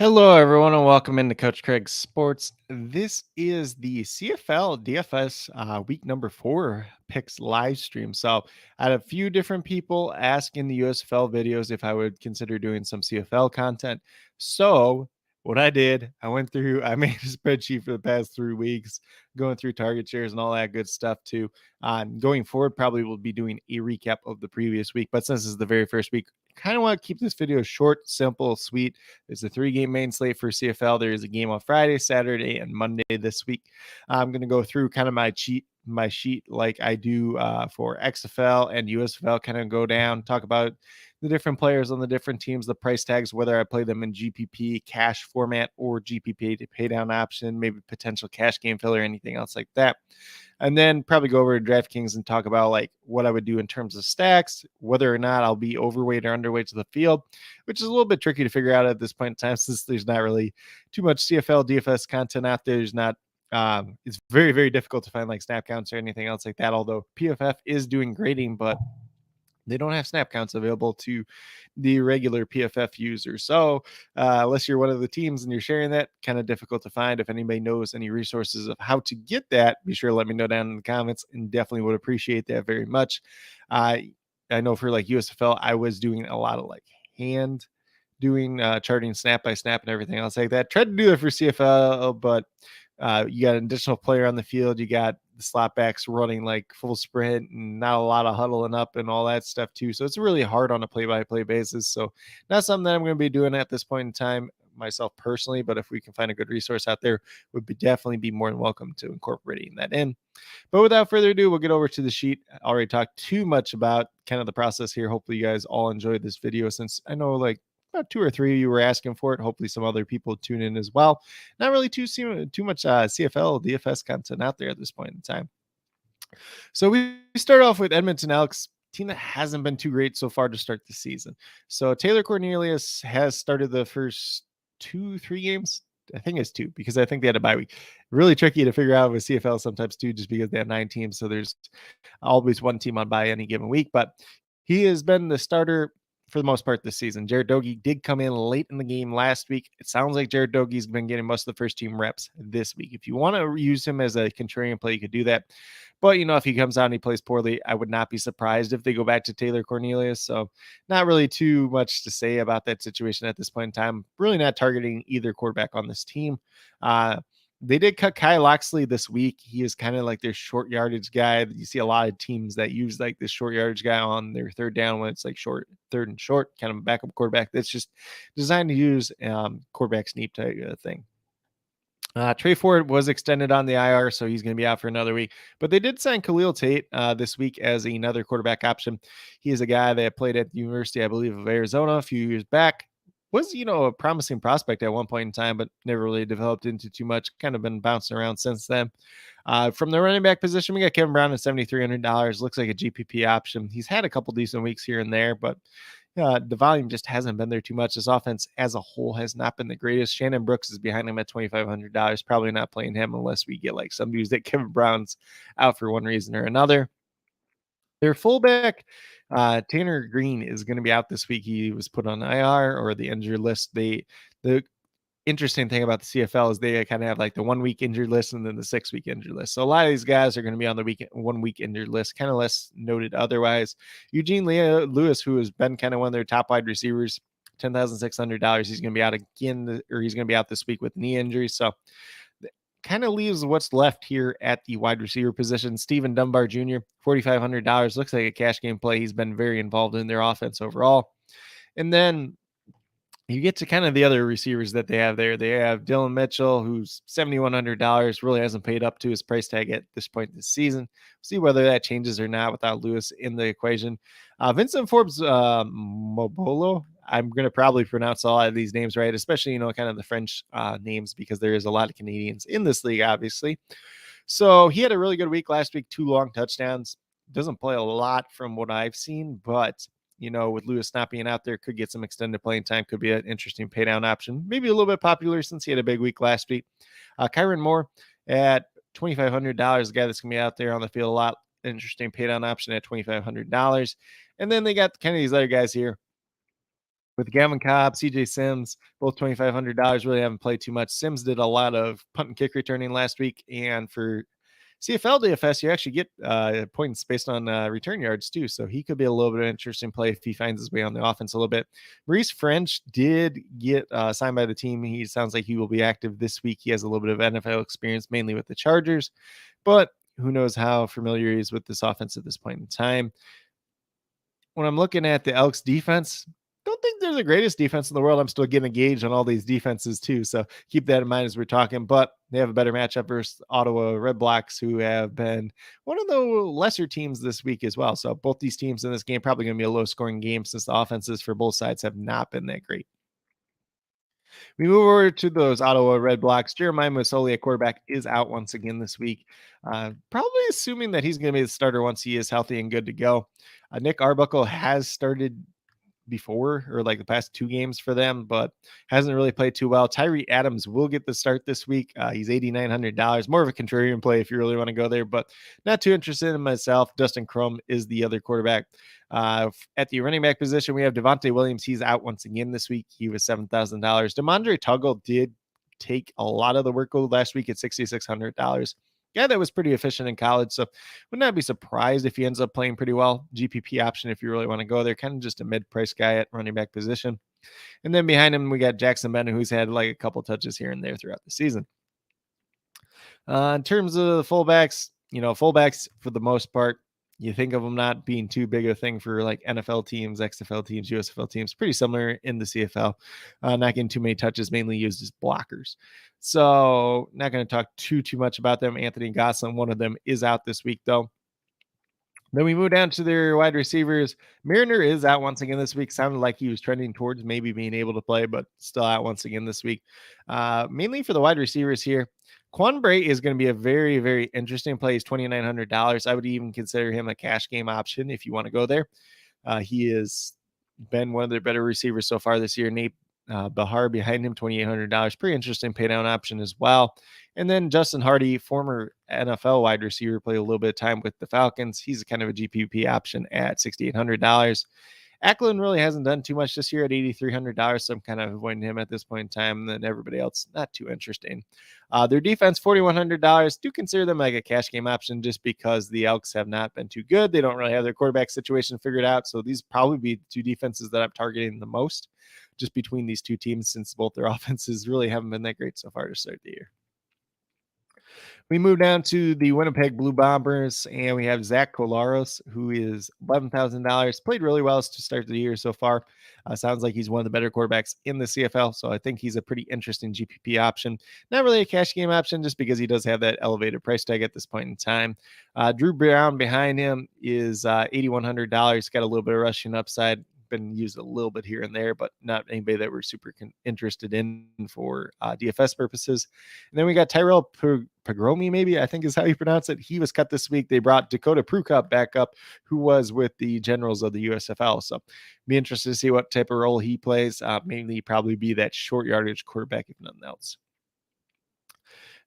Hello, everyone, and welcome into Coach Craig's Sports. This is the CFL DFS week number 4 picks live stream. So, I had a few different people ask in the USFL videos if I would consider doing some CFL content. So, what I did, I made a spreadsheet for the past 3 weeks, going through target shares and all that good stuff too. Going forward, probably will be doing a recap of the previous week. But since this is the very first week, kind of want to keep this video short, simple, sweet. There's a 3-game main slate for CFL. There is a game on Friday, Saturday, and Monday this week. I'm going to go through kind of my sheet like I do for XFL and USFL, kind of go down, talk about the different players on the different teams, the price tags, whether I play them in GPP cash format or GPP to pay down option, maybe potential cash game filler, anything else like that. And then probably go over to DraftKings and talk about like what I would do in terms of stacks, whether or not I'll be overweight or underweight to the field, which is a little bit tricky to figure out at this point in time since there's not really too much CFL DFS content out there. There's not it's very, very difficult to find like snap counts or anything else like that. Although PFF is doing grading, but they don't have snap counts available to the regular PFF user. So unless you're one of the teams and you're sharing that, kind of difficult to find. If anybody knows any resources of how to get that, be sure to let me know down in the comments, and definitely would appreciate that very much. I know for like USFL, I was doing a lot of like hand doing charting snap by snap and everything else like that. Tried to do it for CFL, but you got an additional player on the field. You got the slot backs running like full sprint and not a lot of huddling up and all that stuff too. So it's really hard on a play-by-play basis. So not something that I'm going to be doing at this point in time myself personally, but if we can find a good resource out there, would be definitely be more than welcome to incorporating that in. But without further ado, we'll get over to the sheet. I already talked too much about kind of the process here. Hopefully you guys all enjoyed this video, since I know like about 2 or 3 of you were asking for it. Hopefully some other people tune in as well. Not really too much CFL DFS content out there at this point in time. So we start off with Edmonton Elks, team that hasn't been too great so far to start the season. So Taylor Cornelius has started the first 2-3 games. I think it's 2 because I think they had a bye week. Really tricky to figure out with CFL sometimes too, just because they have 9 teams. So there's always one team on bye any given week. But he has been the starter for the most part this season. Jared Doege did come in late in the game last week. It sounds like Jared Doge's been getting most of the first team reps this week. If you want to use him as a contrarian play, you could do that. But, if he comes out and he plays poorly, I would not be surprised if they go back to Taylor Cornelius. So not really too much to say about that situation at this point in time. Really not targeting either quarterback on this team. They did cut Kyle Loxley this week. He is kind of like their short yardage guy. You see a lot of teams that use like this short yardage guy on their third down when it's like short, third and short, kind of a backup quarterback that's just designed to use quarterback sneak type thing. Trey Ford was extended on the IR, so he's going to be out for another week. But they did sign Khalil Tate this week as another quarterback option. He is a guy that played at the University, I believe, of Arizona a few years back. Was, a promising prospect at one point in time, but never really developed into too much. Kind of been bouncing around since then. From the running back position, we got Kevin Brown at $7,300. Looks like a GPP option. He's had a couple decent weeks here and there, but the volume just hasn't been there too much. This offense as a whole has not been the greatest. Shannon Brooks is behind him at $2,500. Probably not playing him unless we get like some news that Kevin Brown's out for one reason or another. Their fullback, Tanner Green, is going to be out this week. He was put on IR or the injured list. The interesting thing about the CFL is they kind of have like the 1 week injured list and then the 6 week injured list. So a lot of these guys are going to be on the 1 week injured list, kind of less noted otherwise. Eugene Lewis, who has been kind of one of their top wide receivers, $10,600. He's going to be out again, or he's going to be out this week with knee injury. So kind of leaves what's left here at the wide receiver position. Stephen Dunbar Jr., $4,500. Looks like a cash game play. He's been very involved in their offense overall. And then you get to kind of the other receivers that they have there. They have Dylan Mitchell, who's $7,100, really hasn't paid up to his price tag at this point this season. We'll see whether that changes or not without Lewis in the equation. Vincent Forbes Mobolo, I'm going to probably pronounce all of these names right, especially, kind of the French names, because there is a lot of Canadians in this league, obviously. So he had a really good week last week, 2 long touchdowns. Doesn't play a lot from what I've seen, but with Lewis not being out there, could get some extended playing time, could be an interesting pay down option. Maybe a little bit popular since he had a big week last week. Kyron Moore at $2,500, the guy that's going to be out there on the field a lot. Interesting pay down option at $2,500. And then they got kind of these other guys here with Gavin Cobb, CJ Sims, both $2,500. Really haven't played too much. Sims did a lot of punt and kick returning last week, and for CFL DFS, you actually get points based on return yards too. So he could be a little bit of an interesting play if he finds his way on the offense a little bit. Maurice French did get signed by the team. He sounds like he will be active this week. He has a little bit of NFL experience, mainly with the Chargers, but who knows how familiar he is with this offense at this point in time. When I'm looking at the Elks defense, don't think they're the greatest defense in the world. I'm still getting a gauge on all these defenses too. So keep that in mind as we're talking, but they have a better matchup versus Ottawa Red Blacks, who have been one of the lesser teams this week as well. So both these teams in this game probably going to be a low scoring game since the offenses for both sides have not been that great. We move over to those Ottawa Red Blacks. Jeremiah Masoli at quarterback is out once again this week. Probably assuming that he's going to be the starter once he is healthy and good to go. Nick Arbuckle has started before, or like the past 2 games for them, but hasn't really played too well. Tyree Adams will get the start this week. He's $8,900. More of a contrarian play if you really want to go there, but not too interested in myself. Dustin Crum is the other quarterback. At the running back position, we have Devontae Williams. He's out once again this week. He was $7,000. Demondre Tuggle did take a lot of the workload last week at $6,600. Yeah, that was pretty efficient in college. So would not be surprised if he ends up playing pretty well. GPP option if you really want to go there. Kind of just a mid-price guy at running back position. And then behind him, we got Jackson Bennett, who's had like a couple touches here and there throughout the season. In terms of the fullbacks, fullbacks for the most part, you think of them not being too big a thing for like NFL teams, XFL teams, USFL teams, pretty similar in the CFL, not getting too many touches, mainly used as blockers. So not going to talk too much about them. Anthony Gosselin, one of them, is out this week though. Then we move down to their wide receivers. Mariner is out once again this week. Sounded like he was trending towards maybe being able to play, but still out once again this week. Mainly for the wide receivers here. Quan Bray is going to be a very, very interesting play. He's $2,900. I would even consider him a cash game option if you want to go there. He has been one of their better receivers so far this year. Nate Bahar behind him, $2,800. Pretty interesting pay down option as well. And then Justin Hardy, former NFL wide receiver, played a little bit of time with the Falcons. He's kind of a GPP option at $6,800. Ackland really hasn't done too much this year at $8,300, so I'm kind of avoiding him at this point in time. And then everybody else, not too interesting. Their defense, $4,100. Do consider them like a cash game option just because the Elks have not been too good. They don't really have their quarterback situation figured out. So these probably be the 2 defenses that I'm targeting the most just between these 2 teams, since both their offenses really haven't been that great so far to start the year. We move down to the Winnipeg Blue Bombers, and we have Zach Collaros, who is $11,000. Played really well to start the year so far. Sounds like he's one of the better quarterbacks in the CFL, so I think he's a pretty interesting GPP option. Not really a cash game option, just because he does have that elevated price tag at this point in time. Drew Brown behind him is $8,100. Got a little bit of rushing upside. Been used a little bit here and there, but not anybody that we're super interested in for DFS purposes. And then we got Tyrell Pagromi, maybe I think is how you pronounce it. He was cut this week. They brought Dakota Prukop back up, who was with the Generals of the USFL. So be interested to see what type of role he plays. Mainly probably be that short yardage quarterback, if nothing else.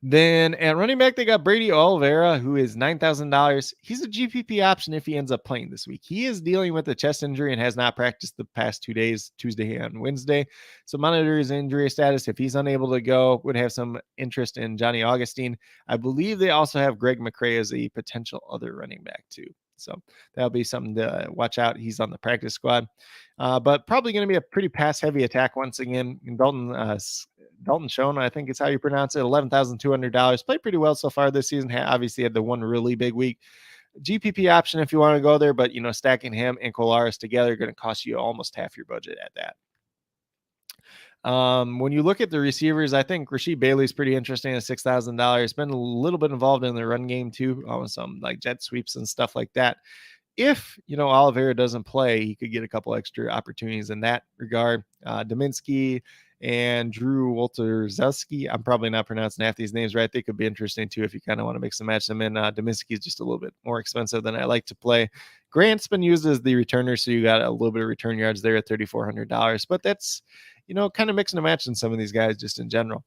Then at running back, they got Brady Oliveira, who is $9,000. He's a GPP option if he ends up playing this week. He is dealing with a chest injury and has not practiced the past 2 days, Tuesday and Wednesday. So monitor his injury status. If he's unable to go, would have some interest in Johnny Augustine. I believe they also have Greg McCrae as a potential other running back too. So that'll be something to watch out. He's on the practice squad, but probably going to be a pretty pass-heavy attack once again. Dalton Schoen, I think is how you pronounce it, $11,200. Played pretty well so far this season. Obviously had the one really big week. GPP option if you want to go there, but stacking him and Collaros together are going to cost you almost half your budget at that. When you look at the receivers, I think Rasheed Bailey's pretty interesting at $6,000. Been a little bit involved in the run game too, some like jet sweeps and stuff like that. If Oliveira doesn't play, he could get a couple extra opportunities in that regard. Dominski and Drew Wolterzelski, I'm probably not pronouncing half these names right. They could be interesting too if you kind of want to mix and match them in. Dominski is just a little bit more expensive than I like to play. Grant's been used as the returner, so you got a little bit of return yards there at $3,400, but that's kind of mixing and matching some of these guys just in general.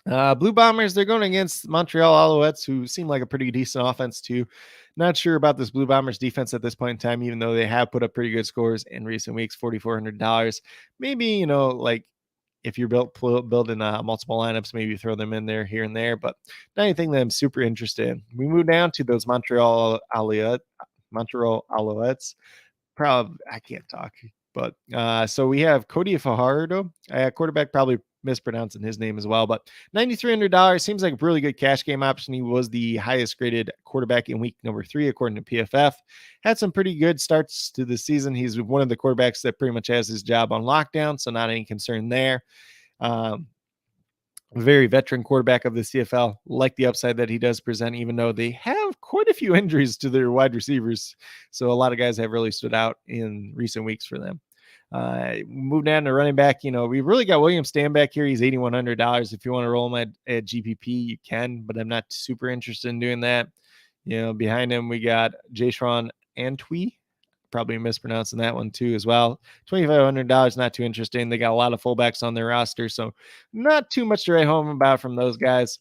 Blue Bombers, they're going against Montreal Alouettes, who seem like a pretty decent offense too. Not sure about this Blue Bombers defense at this point in time, even though they have put up pretty good scores in recent weeks. $4,400. Maybe like if you're building multiple lineups, maybe throw them in there here and there, but not anything that I'm super interested in. We move down to those Montreal Alouettes. Probably I can't talk, but so we have Cody Fajardo, quarterback, probably mispronouncing his name as well, but $9,300 seems like a really good cash game option. He was the highest graded quarterback in week number 3 according to PFF. Had some pretty good starts to the season. He's one of the quarterbacks that pretty much has his job on lockdown, so not any concern there. Um, Very veteran quarterback of the CFL. Like the upside that he does present, even though they have quite a few injuries to their wide receivers. So a lot of guys have really stood out in recent weeks for them. Move down to running back. We've really got William Stanback here. He's $8,100. If you want to roll him at GPP, you can, but I'm not super interested in doing that. Behind him, we got Jayshon Antwi, probably mispronouncing that one too as well. $2,500, not too interesting. They got a lot of fullbacks on their roster, so not too much to write home about from those guys.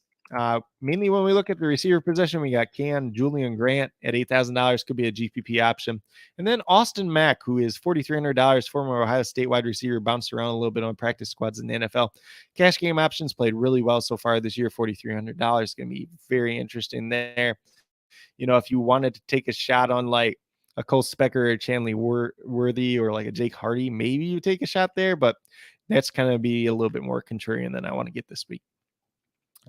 Mainly when we look at the receiver position, we got Julian Grant at $8,000, could be a GPP option. And then Austin Mack, who is $4,300, former Ohio State wide receiver, bounced around a little bit on practice squads in the NFL. Cash game options played really well so far this year, $4,300. Going to be very interesting there. If you wanted to take a shot on like a Cole Specker or Chanley Worthy or like a Jake Hardy, maybe you take a shot there, but that's kind of be a little bit more contrarian than I want to get this week.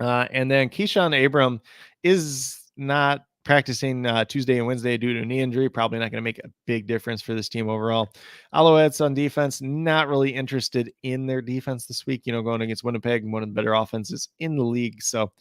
And then Keyshawn Abram is not practicing Tuesday and Wednesday due to a knee injury. Probably not going to make a big difference for this team overall. Alouettes on defense, not really interested in their defense this week. Going against Winnipeg, one of the better offenses in the league. So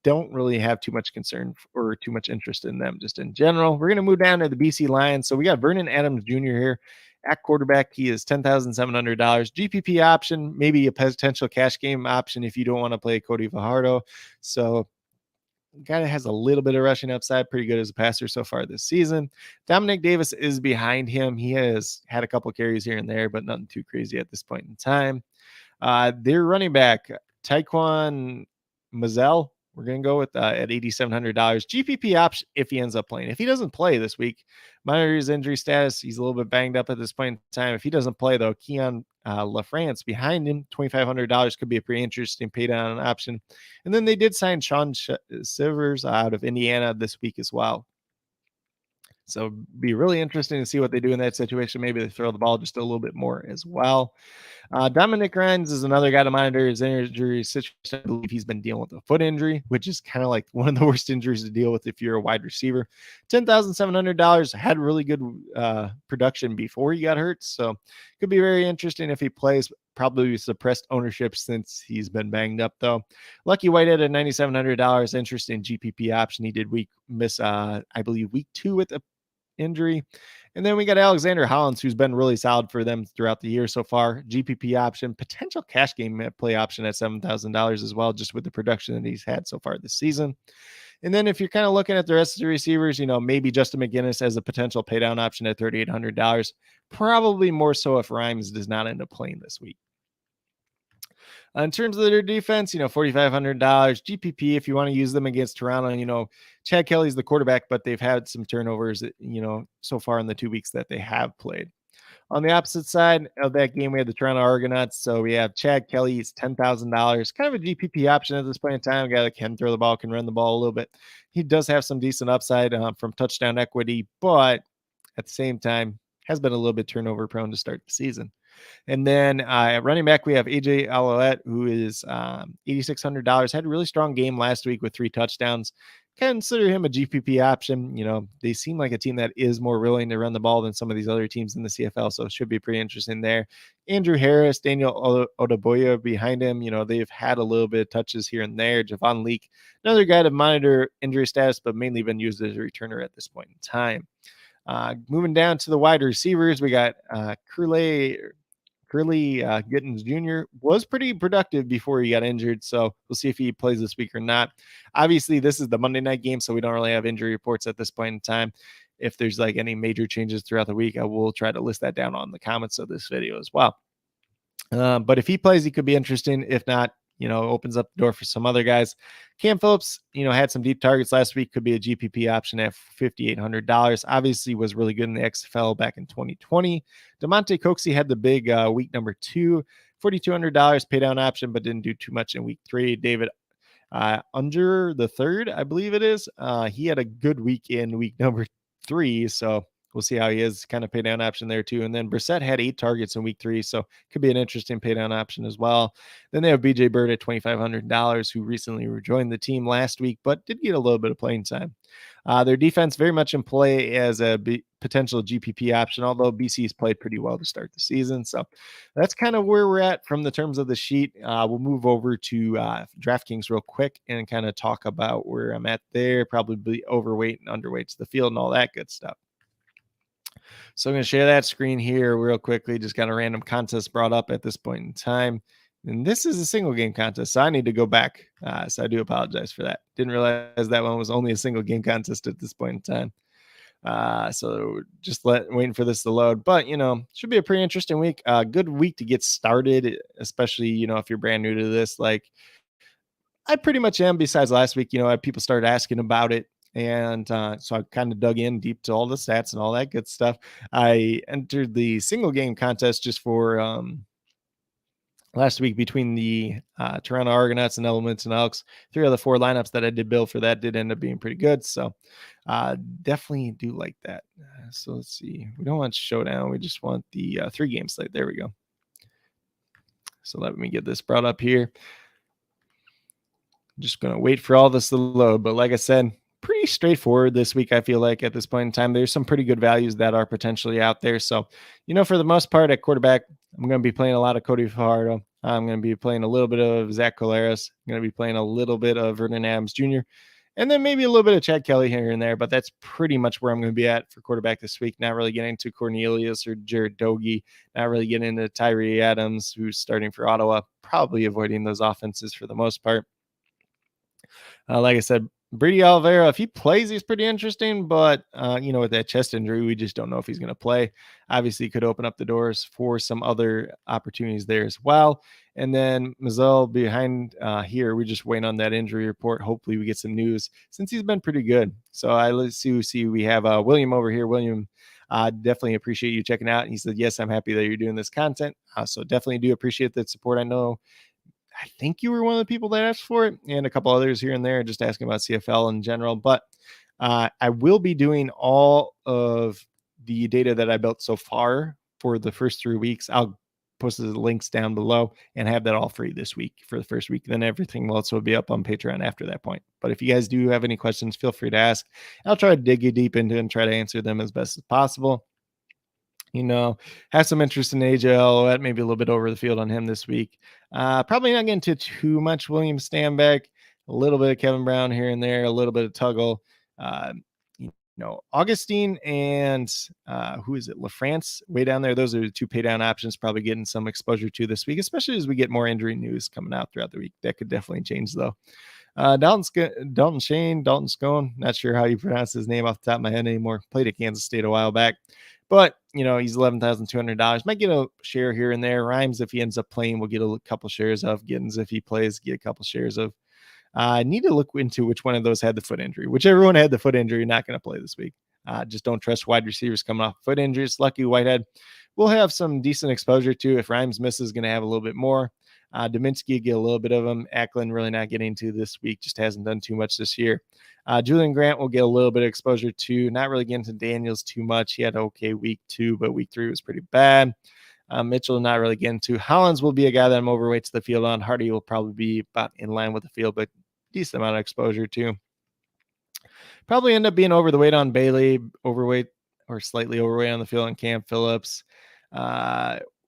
don't really have too much concern or too much interest in them just in general. We're going to move down to the BC Lions. So we got Vernon Adams Jr. here. At quarterback, he is $10,700. GPP option, maybe a potential cash game option if you don't want to play Cody Fajardo. So, guy that has a little bit of rushing upside, pretty good as a passer so far this season. Dominic Davis is behind him. He has had a couple carries here and there, but nothing too crazy at this point in time. Their running back, Taekwon Mazel, we're going to go with at $8,700. GPP option if he ends up playing. If he doesn't play this week, monitor his injury status. He's a little bit banged up at this point in time. If he doesn't play, though, Keon LaFrance behind him, $2,500 could be a pretty interesting pay down option. And then they did sign Sean Sivers out of Indiana this week as well. So be really interesting to see what they do in that situation. Maybe they throw the ball just a little bit more as well. Dominic Rhines is another guy to monitor his injury situation. I believe he's been dealing with a foot injury, which is kind of like one of the worst injuries to deal with if you're a wide receiver. $10,700, had really good production before he got hurt. So could be very interesting if he plays. Probably suppressed ownership since he's been banged up, though. Lucky Whitehead at $9,700. Interesting GPP option. He did miss, I believe, week 2 with a injury. And then we got Alexander Hollins, who's been really solid for them throughout the year so far. GPP option, potential cash game play option at $7,000 as well, just with the production that he's had so far this season. And then if you're kind of looking at the rest of the receivers, maybe Justin McGinnis as a potential pay down option at $3,800. Probably more so if Rhymes does not end up playing this week. In terms of their defense, $4,500 GPP if you want to use them against Toronto. Chad Kelly's the quarterback, but they've had some turnovers, so far in the 2 weeks that they have played. On the opposite side of that game, we have the Toronto Argonauts. So we have Chad Kelly. He's $10,000, kind of a GPP option at this point in time. A guy that can throw the ball, can run the ball a little bit. He does have some decent upside from touchdown equity, but at the same time, has been a little bit turnover prone to start the season. And then at running back, we have AJ Alouette, who is $8,600. Had a really strong game last week with 3 touchdowns. Consider him a GPP option. They seem like a team that is more willing to run the ball than some of these other teams in the CFL, so it should be pretty interesting there. Andrew Harris, Daniel Odaboya behind him. They've had a little bit of touches here and there. Javon Leake, another guy to monitor injury status, but mainly been used as a returner at this point in time. Moving down to the wide receivers, we got Curly Gittins Jr. was pretty productive before he got injured, so we'll see if he plays this week or not. Obviously, this is the Monday night game, so we don't really have injury reports at this point in time. If there's like any major changes throughout the week, I will try to list that down on the comments of this video as well. But if he plays, he could be interesting. If not, opens up the door for some other guys. Cam Phillips, had some deep targets last week, could be a GPP option at $5,800. Obviously was really good in the XFL back in 2020. DeMonte Coxey had the big week number 2, $4,200 pay down option, but didn't do too much in week 3. David under the third, I believe it is. He had a good week in week number 3, so we'll see how he is. Kind of pay down option there too. And then Brissett had 8 targets in week 3, so could be an interesting pay down option as well. Then they have BJ Bird at $2,500, who recently rejoined the team last week, but did get a little bit of playing time. Their defense very much in play as a potential GPP option, although BC's played pretty well to start the season. So that's kind of where we're at from the terms of the sheet. We'll move over to DraftKings real quick and kind of talk about where I'm at there, probably overweight and underweight to the field and all that good stuff. So I'm going to share that screen here real quickly. Just got a random contest brought up at this point in time. And this is a single game contest, so I need to go back. So I do apologize for that. Didn't realize that one was only a single game contest at this point in time. So just waiting for this to load. But, should be a pretty interesting week. Good week to get started, especially, if you're brand new to this. Like, I pretty much am, besides last week. People started asking about it. And so I kind of dug in deep to all the stats and all that good stuff. I entered the single game contest just for last week between the Toronto Argonauts and Elements and Elks. 3 of the 4 lineups that I did build for that did end up being pretty good. So definitely do like that. So let's see. We don't want Showdown. We just want the 3 game slate. There we go. So let me get this brought up here. I'm just going to wait for all this to load. But like I said, pretty straightforward this week, I feel like, at this point in time. There's some pretty good values that are potentially out there. So, for the most part at quarterback, I'm going to be playing a lot of Cody Fajardo. I'm going to be playing a little bit of Zach Collaros. I'm going to be playing a little bit of Vernon Adams Jr. And then maybe a little bit of Chad Kelly here and there. But that's pretty much where I'm going to be at for quarterback this week. Not really getting into Cornelius or Jared Doege. Not really getting into Tyree Adams, who's starting for Ottawa. Probably avoiding those offenses for the most part. Like I said, Brady Oliveira, if he plays, he's pretty interesting. But, with that chest injury, we just don't know if he's going to play. Obviously, could open up the doors for some other opportunities there as well. And then Mazel behind here, we're just waiting on that injury report. Hopefully, we get some news since he's been pretty good. So let's see. We have William over here. William, definitely appreciate you checking out. And he said, yes, I'm happy that you're doing this content. So definitely do appreciate that support. I think you were one of the people that asked for it, and a couple others here and there just asking about CFL in general. But I will be doing all of the data that I built so far for the first 3 weeks. I'll post the links down below and have that all free this week for the first week. Then everything will also be up on Patreon after that point. But if you guys do have any questions, feel free to ask. I'll try to dig you deep into it and try to answer them as best as possible. Have some interest in AJ Elliott, maybe a little bit over the field on him this week. Probably not getting to too much William Stanback, a little bit of Kevin Brown here and there, a little bit of Tuggle. Augustine and who is it? LaFrance way down there. Those are the 2 pay down options, probably getting some exposure to this week, especially as we get more injury news coming out throughout the week. That could definitely change though. Dalton Scone, not sure how you pronounce his name off the top of my head anymore. Played at Kansas State a while back. But, he's $11,200. Might get a share here and there. Rhymes, if he ends up playing, we'll get a couple shares of. Giddens, if he plays, get a couple shares of. I need to look into which one of those had the foot injury. Whichever one had the foot injury, not going to play this week. Just don't trust wide receivers coming off foot injuries. Lucky Whitehead, we'll have some decent exposure to. If Rhymes misses, going to have a little bit more. Dominski get a little bit of them. Ackland really not getting to this week. Just hasn't done too much this year. Julian Grant will get a little bit of exposure to. Not really getting to Daniels too much. He had an okay week 2, but week 3 was pretty bad. Mitchell not really getting to. Hollins will be a guy that I'm overweight to the field on. Hardy will probably be about in line with the field, but decent amount of exposure too. Probably end up being over the weight on Bailey, overweight or slightly overweight on the field on Cam Phillips.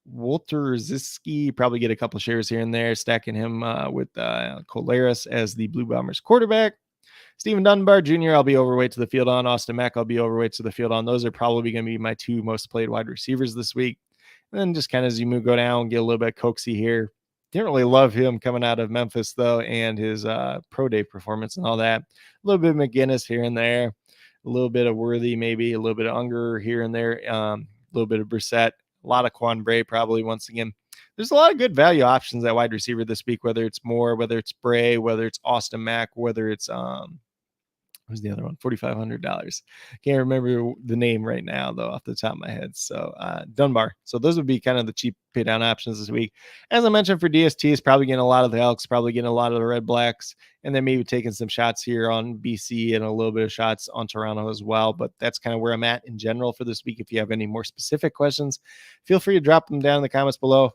Walter Ziski, probably get a couple shares here and there, stacking him with Collaros as the Blue Bombers quarterback. Stephen Dunbar Jr., I'll be overweight to the field on. Austin Mack, I'll be overweight to the field on. Those are probably going to be my 2 most played wide receivers this week. And then just kind of as you go down, get a little bit of Coxey here. Didn't really love him coming out of Memphis, though, and his pro day performance and all that. A little bit of McGinnis here and there. A little bit of Worthy, maybe. A little bit of Unger here and there. A little bit of Brissett. A lot of Quan Bray probably once again. there's a lot of good value options at wide receiver this week, whether it's Moore, whether it's Bray, whether it's Austin Mack, whether it's who's the other one? $4,500. Can't remember the name right now, though, off the top of my head. So Dunbar. So those would be kind of the cheap pay down options this week. As I mentioned, for DST, is probably getting a lot of the Elks, probably getting a lot of the Red Blacks, and then maybe taking some shots here on BC and a little bit of shots on Toronto as well. But that's kind of where I'm at in general for this week. If you have any more specific questions, feel free to drop them down in the comments below.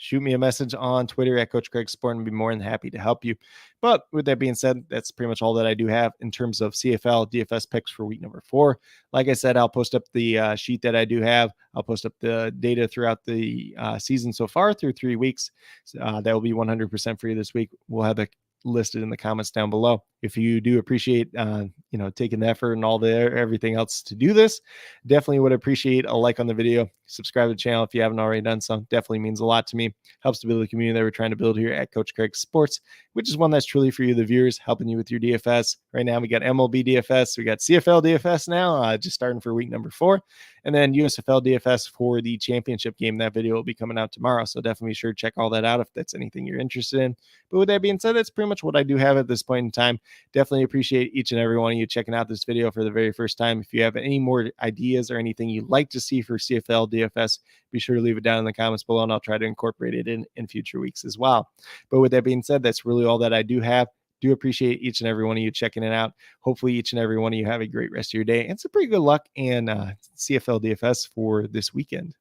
Shoot me a message on Twitter at Coach Craig Sport and be more than happy to help you. But with that being said, that's pretty much all that I do have in terms of CFL DFS picks for week number 4. Like I said, I'll post up the sheet that I do have. I'll post up the data throughout the season so far through 3 weeks. That will be 100% free this week. We'll have the listed in the comments down below. If you do appreciate taking the effort and all the everything else to do this, definitely would appreciate a like on the video. Subscribe to the channel if you haven't already done so. Definitely means a lot to me. Helps to build the community that we're trying to build here at Coach Craig Sports, which is one that's truly for you, the viewers, helping you with your DFS. Right now we got MLB DFS, we got CFL DFS now, just starting for week number 4, and then USFL DFS for the championship game. That video will be coming out tomorrow, so definitely be sure to check all that out if that's anything you're interested in. But with that being said, that's pretty much what I do have at this point in time. Definitely appreciate each and every one of you checking out this video for the very first time. If you have any more ideas or anything you'd like to see for CFL DFS, be sure to leave it down in the comments below, and I'll try to incorporate it in future weeks as well. But with that being said, that's really all that I do have. Do appreciate each and every one of you checking it out. Hopefully each and every one of you have a great rest of your day and some pretty good luck in CFL DFS for this weekend.